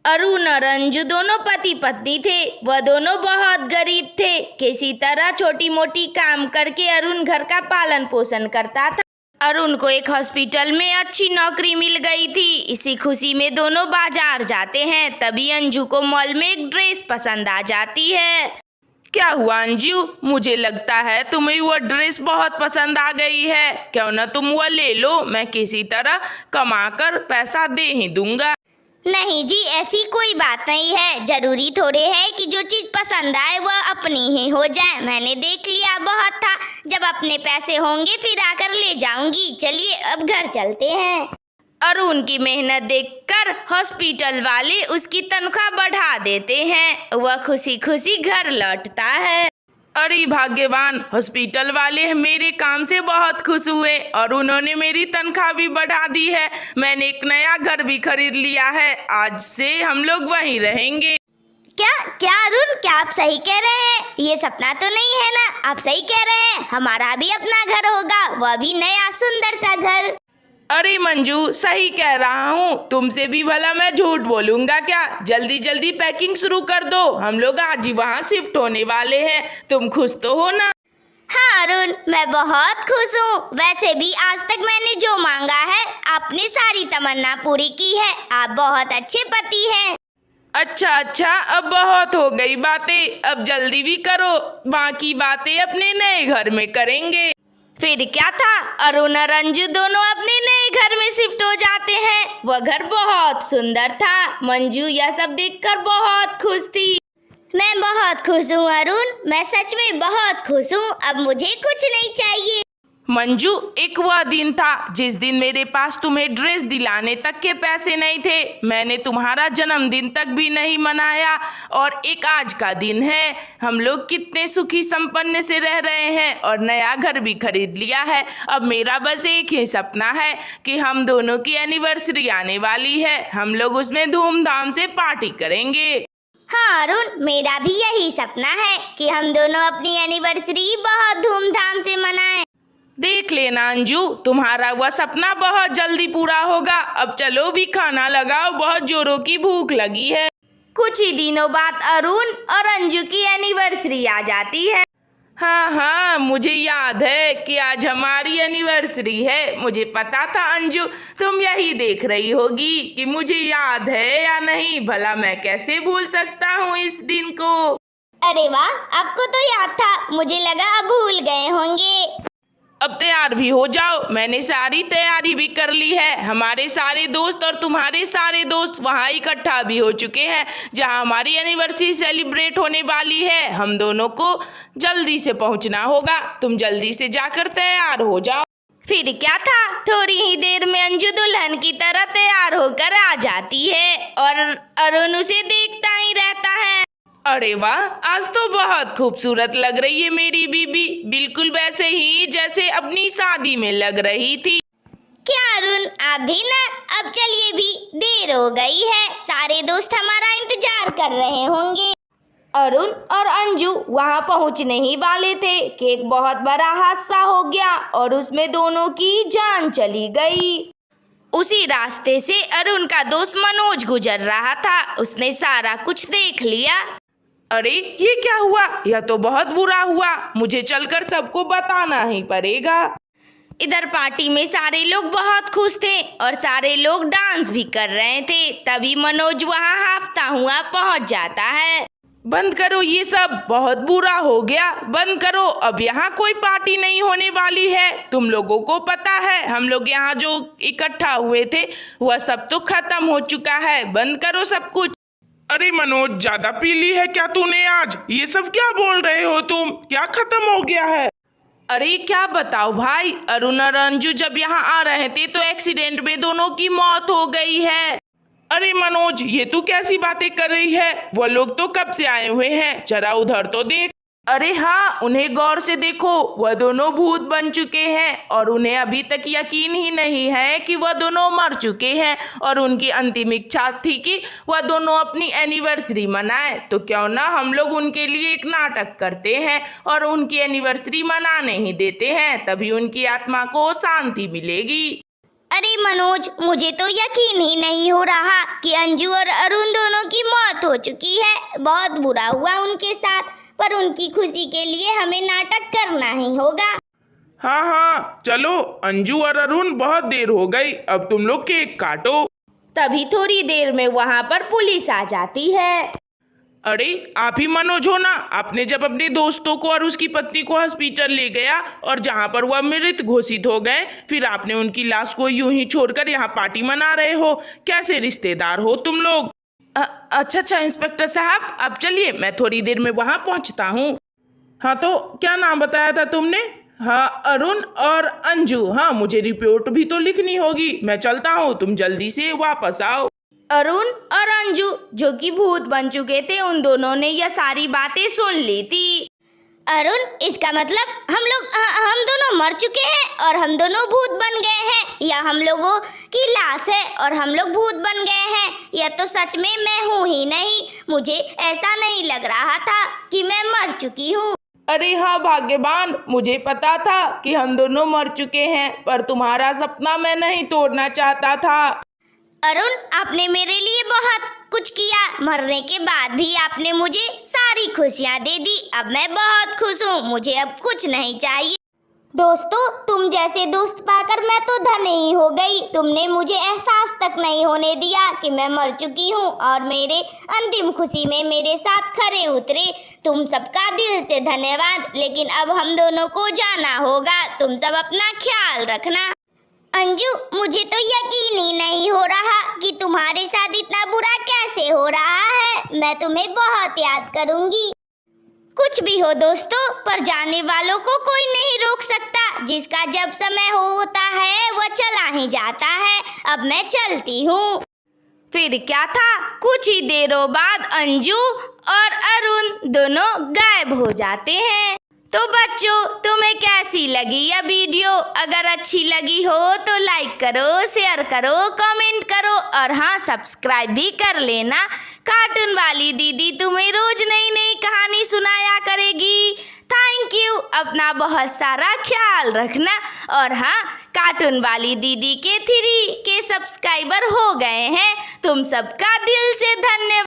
अरुण और अंजू दोनों पति पत्नी थे। वह दोनों बहुत गरीब थे। किसी तरह छोटी मोटी काम करके अरुण घर का पालन पोषण करता था। अरुण को एक हॉस्पिटल में अच्छी नौकरी मिल गई थी। इसी खुशी में दोनों बाजार जाते हैं। तभी अंजू को मॉल में एक ड्रेस पसंद आ जाती है। क्या हुआ अंजू? मुझे लगता है तुम्हें वो ड्रेस बहुत पसंद आ गई है। क्यों ना तुम वो ले लो, मैं किसी तरह कमाकर पैसा दे ही दूंगा। नहीं जी, ऐसी कोई बात नहीं है। जरूरी थोड़े है कि जो चीज पसंद आए वह अपनी ही हो जाए। मैंने देख लिया बहुत था। जब अपने पैसे होंगे फिर आकर ले जाऊंगी। चलिए अब घर चलते हैं। अरुण की मेहनत देखकर हॉस्पिटल वाले उसकी तनख्वाह बढ़ा देते हैं। वह खुशी खुशी घर लौटता है। अरे भाग्यवान, हॉस्पिटल वाले मेरे काम से बहुत खुश हुए और उन्होंने मेरी तनख्वाह भी बढ़ा दी है। मैंने एक नया घर भी खरीद लिया है। आज से हम लोग वहीं रहेंगे। क्या क्या अरुण, क्या आप सही कह रहे हैं? ये सपना तो नहीं है ना? आप सही कह रहे हैं। हमारा भी अपना घर होगा, वह भी नया सुंदर सा घर। अरे मंजू, सही कह रहा हूँ। तुमसे भी भला मैं झूठ बोलूंगा क्या? जल्दी जल्दी पैकिंग शुरू कर दो, हम लोग आज ही वहाँ शिफ्ट होने वाले हैं। तुम खुश तो हो ना? हाँ अरुण, मैं बहुत खुश हूँ। वैसे भी आज तक मैंने जो मांगा है आपने सारी तमन्ना पूरी की है। आप बहुत अच्छे पति हैं। अच्छा, अब बहुत हो गई बातें। अब जल्दी भी करो, बाकी बातें अपने नए घर में करेंगे। फिर क्या था, अरुण और अंजू दोनों अपने नए घर में शिफ्ट हो जाते हैं। वह घर बहुत सुंदर था। मंजू यह सब देखकर बहुत खुश थी। मैं बहुत खुश हूँ अरुण, मैं सच में बहुत खुश हूँ। अब मुझे कुछ नहीं चाहिए। मंजू, एक वह दिन था जिस दिन मेरे पास तुम्हें ड्रेस दिलाने तक के पैसे नहीं थे। मैंने तुम्हारा जन्मदिन तक भी नहीं मनाया और एक आज का दिन है। हम लोग कितने सुखी संपन्न से रह रहे हैं और नया घर भी खरीद लिया है। अब मेरा बस एक ही सपना है कि हम दोनों की एनिवर्सरी आने वाली है। हम लोग उसमें धूमधाम से पार्टी करेंगे। हाँ अरुण, मेरा भी यही सपना है कि हम दोनों अपनी एनिवर्सरी बहुत धूमधाम से मनाएं। देख लेना अंजू, तुम्हारा वह सपना बहुत जल्दी पूरा होगा। अब चलो भी खाना लगाओ, बहुत जोरों की भूख लगी है। कुछ ही दिनों बाद अरुण और अंजू की एनिवर्सरी आ जाती है। हाँ, मुझे याद है कि आज हमारी एनिवर्सरी है। मुझे पता था अंजू तुम यही देख रही होगी कि मुझे याद है या नहीं। भला मैं कैसे भूल सकता हूँ इस दिन को। अरे वाह, आपको तो याद था। मुझे लगा आप भूल गए होंगे। अब तैयार भी हो जाओ, मैंने सारी तैयारी भी कर ली है। हमारे सारे दोस्त और तुम्हारे सारे दोस्त वहाँ इकट्ठा भी हो चुके हैं जहाँ हमारी एनिवर्सरी सेलिब्रेट होने वाली है। हम दोनों को जल्दी से पहुँचना होगा। तुम जल्दी से जाकर तैयार हो जाओ। फिर क्या था, थोड़ी ही देर में अंजू दुल्हन की तरह तैयार होकर आ जाती है और अरुण उसे देखता ही रहता है। अरे वाह, आज तो बहुत खूबसूरत लग रही है मेरी बीबी, बिल्कुल वैसे ही जैसे अपनी शादी में लग रही थी। क्या अरुण, आप भी ना? अब चलिए भी, देर हो गई है। सारे दोस्त हमारा इंतजार कर रहे होंगे। अरुण और अंजू वहां पहुंचने ही वाले थे कि एक बहुत बड़ा हादसा हो गया और उसमें दोनों की जान चली गई। उसी रास्ते से अरुण का दोस्त मनोज गुजर रहा था। उसने सारा कुछ देख लिया। अरे ये क्या हुआ? यह तो बहुत बुरा हुआ। मुझे चलकर सबको बताना ही पड़ेगा। इधर पार्टी में सारे लोग बहुत खुश थे और सारे लोग डांस भी कर रहे थे। तभी मनोज वहां हांफता हुआ पहुंच जाता है। बंद करो, ये सब बहुत बुरा हो गया। बंद करो, अब यहाँ कोई पार्टी नहीं होने वाली है। तुम लोगों को पता है हम लोग यहाँ जो इकट्ठा हुए थे वह सब तो खत्म हो चुका है। बंद करो सब कुछ। अरे मनोज, ज्यादा पी ली है क्या तूने आज? ये सब क्या बोल रहे हो तुम? क्या खत्म हो गया है? अरे क्या बताओ भाई, अरुण और अंजू जब यहाँ आ रहे थे तो एक्सीडेंट में दोनों की मौत हो गई है। अरे मनोज, ये तू कैसी बातें कर रही है? वो लोग तो कब से आए हुए हैं, जरा उधर तो देख। अरे हाँ, उन्हें गौर से देखो, वह दोनों भूत बन चुके हैं और उन्हें अभी तक यकीन ही नहीं है कि वह दोनों मर चुके हैं। और उनकी अंतिम इच्छा थी कि वह दोनों अपनी एनिवर्सरी मनाएं। तो क्यों ना हम लोग उनके लिए एक नाटक करते हैं और उनकी एनिवर्सरी मनाने ही देते हैं, तभी उनकी आत्मा को शांति मिलेगी। अरे मनोज, मुझे तो यकीन ही नहीं हो रहा कि अंजू और अरुण दोनों की मौत हो चुकी है। बहुत बुरा हुआ उनके साथ, पर उनकी खुशी के लिए हमें नाटक करना ही होगा। हाँ हाँ, चलो अंजू और अरुण, बहुत देर हो गई, अब तुम लोग केक काटो। तभी थोड़ी देर में वहाँ पर पुलिस आ जाती है। अरे आप ही मनोज हो ना? आपने जब अपने दोस्तों को और उसकी पत्नी को हॉस्पिटल ले गया और जहाँ पर वह मृत घोषित हो गए, फिर आपने उनकी लाश को यूं ही छोड़कर यहाँ पार्टी मना रहे हो। कैसे रिश्तेदार हो तुम लोग? अच्छा इंस्पेक्टर साहब, अब चलिए, मैं थोड़ी देर में वहाँ पहुँचता हूँ। हाँ तो क्या नाम बताया था तुमने? हाँ, अरुण और अंजू। हाँ, मुझे रिपोर्ट भी तो लिखनी होगी। मैं चलता हूँ, तुम जल्दी से वापस आओ। अरुण और अंजू जो कि भूत बन चुके थे, उन दोनों ने यह सारी बातें सुन ली थी। अरुण, इसका मतलब हम दोनों मर चुके हैं और हम दोनों भूत बन गए हैं, या हम लोगों की लाश है और हम लोग भूत बन गए हैं? यह तो सच में मैं हूँ ही नहीं। मुझे ऐसा नहीं लग रहा था कि मैं मर चुकी हूँ। अरे हाँ भाग्यवान, मुझे पता था कि हम दोनों मर चुके हैं, पर तुम्हारा सपना मैं नहीं तोड़ना चाहता था। अरुण, आपने मेरे लिए बहुत कुछ किया। मरने के बाद भी आपने मुझे सारी खुशियाँ दे दी। अब मैं बहुत खुश हूँ, मुझे अब कुछ नहीं चाहिए। दोस्तों, तुम जैसे दोस्त पाकर मैं तो धन्य ही हो गई। तुमने मुझे एहसास तक नहीं होने दिया कि मैं मर चुकी हूँ और मेरे अंतिम खुशी में मेरे साथ खरे उतरे। तुम सबका दिल से धन्यवाद। लेकिन अब हम दोनों को जाना होगा। तुम सब अपना ख्याल रखना। अंजू, मुझे तो यकीन ही नहीं हो रहा कि तुम्हारे साथ इतना बुरा कैसे हो रहा है। मैं तुम्हें बहुत याद करूंगी। कुछ भी हो दोस्तों, पर जाने वालों को कोई नहीं रोक सकता। जिसका जब समय होता है वह चला ही जाता है। अब मैं चलती हूँ। फिर क्या था, कुछ ही देरों बाद अंजू और अरुण दोनों गायब हो जाते हैं। तो बच्चों, तुम्हें कैसी लगी यह वीडियो? अगर अच्छी लगी हो तो लाइक करो, शेयर करो, कमेंट करो और हाँ, सब्सक्राइब भी कर लेना। कार्टून वाली दीदी तुम्हें रोज नई नई कहानी सुनाया करेगी। Thank you. अपना बहुत सारा ख्याल रखना। और हाँ, कार्टून वाली दीदी के 3 के सब्सक्राइबर हो गए हैं। तुम सबका दिल से धन्यवाद।